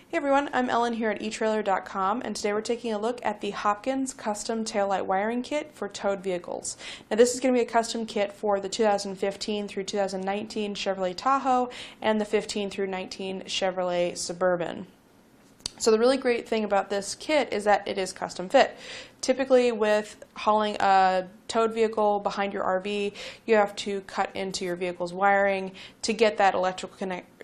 Hey everyone, I'm Ellen here at etrailer.com, and today we're taking a look at the Hopkins custom taillight wiring kit for towed vehicles. Now this is going to be a custom kit for the 2015 through 2019 Chevrolet Tahoe and the 15 through 19 Chevrolet Suburban. So the really great thing about this kit is that it is custom fit. Typically with hauling a towed vehicle behind your RV, you have to cut into your vehicle's wiring to get that electrical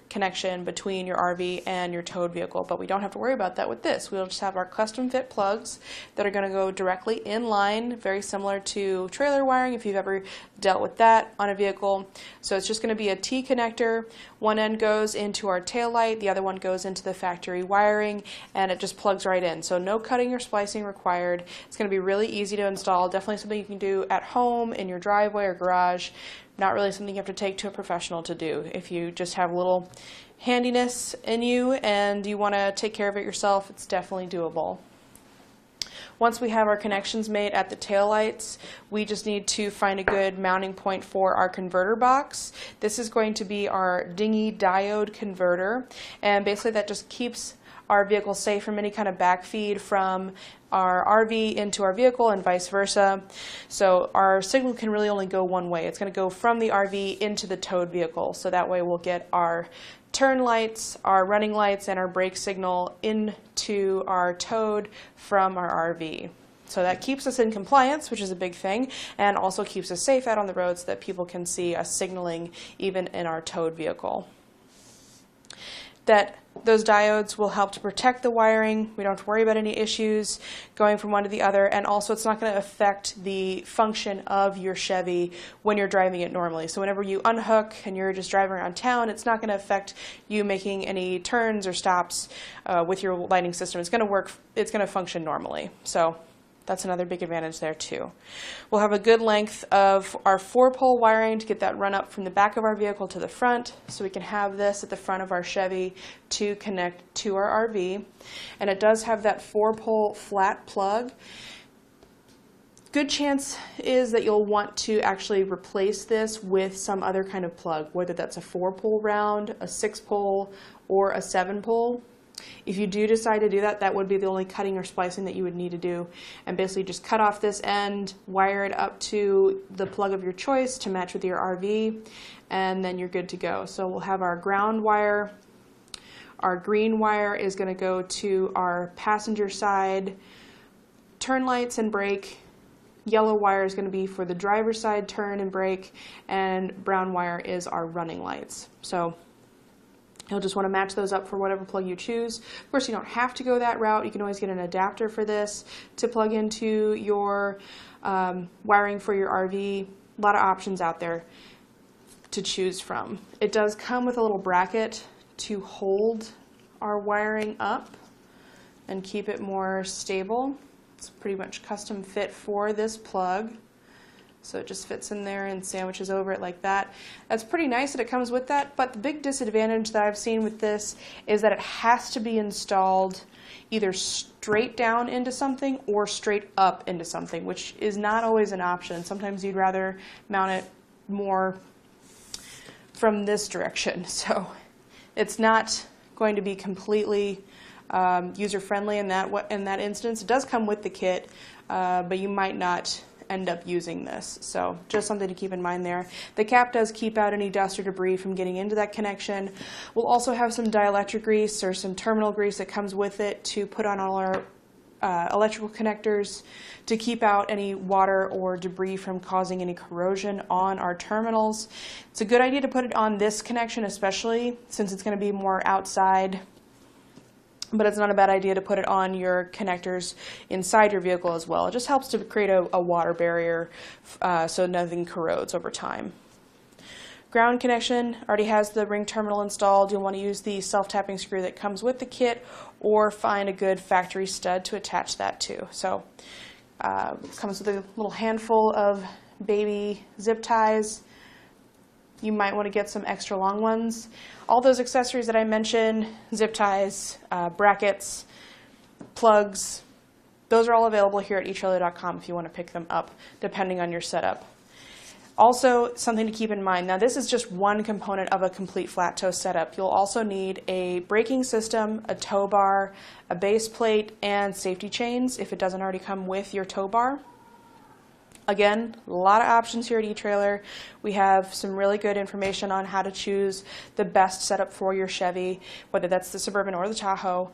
connection between your RV and your towed vehicle, but we don't have to worry about that with this. We'll just have our custom fit plugs that are going to go directly in line, very similar to trailer wiring if you've ever dealt with that on a vehicle. So it's just going to be a T connector. One end goes into our tail light, the other one goes into the factory wiring, and it just plugs right in. So no cutting or splicing required. It's going to be really easy to install, definitely something you can do at home, in your driveway or garage. Not really something you have to take to a professional to do. If you just have a little handiness in you and you want to take care of it yourself, it's definitely doable. Once we have our connections made at the taillights, we just need to find a good mounting point for our converter box. This is going to be our dinghy diode converter, and basically that just keeps our vehicle safe from any kind of backfeed from our RV into our vehicle and vice versa. So our signal can really only go one way. It's going to go from the RV into the towed vehicle. So that way we'll get our turn lights, our running lights, and our brake signal into our towed from our RV. So that keeps us in compliance, which is a big thing, and also keeps us safe out on the road so that people can see us signaling even in our towed vehicle. That those diodes will help to protect the wiring. We don't have to worry about any issues going from one to the other, and also it's not going to affect the function of your Chevy when you're driving it normally. So whenever you unhook and you're just driving around town, it's not going to affect you making any turns or stops with your lighting system. It's going to work, it's going to function normally. So that's another big advantage there too. We'll have a good length of our 4-pole wiring to get that run up from the back of our vehicle to the front, so we can have this at the front of our Chevy to connect to our RV. And it does have that 4-pole flat plug. Good chance is that you'll want to actually replace this with some other kind of plug, whether that's a 4-pole round, a 6-pole, or a 7-pole. If you do decide to do that, that would be the only cutting or splicing that you would need to do. And basically just cut off this end, wire it up to the plug of your choice to match with your RV, and then you're good to go. So we'll have our ground wire. Our green wire is going to go to our passenger side turn lights and brake. Yellow wire is going to be for the driver's side turn and brake, and brown wire is our running lights. So you'll just want to match those up for whatever plug you choose. Of course, you don't have to go that route. You can always get an adapter for this to plug into your wiring for your RV. A lot of options out there to choose from. It does come with a little bracket to hold our wiring up and keep it more stable. It's pretty much custom fit for this plug. So it just fits in there and sandwiches over it like that. That's pretty nice that it comes with that, but the big disadvantage that I've seen with this is that it has to be installed either straight down into something or straight up into something, which is not always an option. Sometimes you'd rather mount it more from this direction. So it's not going to be completely user-friendly in that instance. It does come with the kit, but you might not end up using this. So just something to keep in mind there. The cap does keep out any dust or debris from getting into that connection. We'll also have some dielectric grease or some terminal grease that comes with it to put on all our electrical connectors to keep out any water or debris from causing any corrosion on our terminals. It's a good idea to put it on this connection, especially since it's going to be more outside, but it's not a bad idea to put it on your connectors inside your vehicle as well. It just helps to create a water barrier so nothing corrodes over time. Ground connection already has the ring terminal installed. You'll want to use the self-tapping screw that comes with the kit, or find a good factory stud to attach that to. So it comes with a little handful of baby zip ties. You might want to get some extra long ones. All those accessories that I mentioned, zip ties, brackets, plugs, those are all available here at etrailer.com if you want to pick them up, depending on your setup. Also, something to keep in mind, now this is just one component of a complete flat tow setup. You'll also need a braking system, a tow bar, a base plate, and safety chains if it doesn't already come with your tow bar. Again, a lot of options here at eTrailer. We have some really good information on how to choose the best setup for your Chevy, whether that's the Suburban or the Tahoe.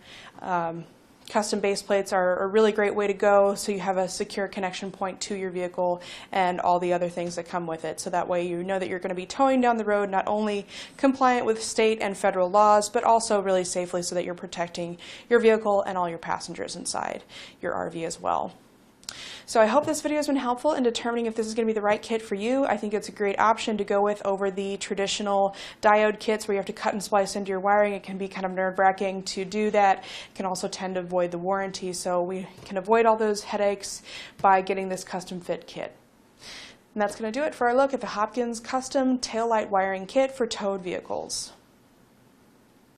Custom base plates are a really great way to go, so you have a secure connection point to your vehicle and all the other things that come with it. So that way you know that you're going to be towing down the road not only compliant with state and federal laws, but also really safely so that you're protecting your vehicle and all your passengers inside your RV as well. So I hope this video has been helpful in determining if this is going to be the right kit for you. I think it's a great option to go with over the traditional diode kits where you have to cut and splice into your wiring. It can be kind of nerve-wracking to do that. It can also tend to avoid the warranty, so we can avoid all those headaches by getting this custom fit kit. And that's going to do it for our look at the Hopkins custom taillight wiring kit for towed vehicles.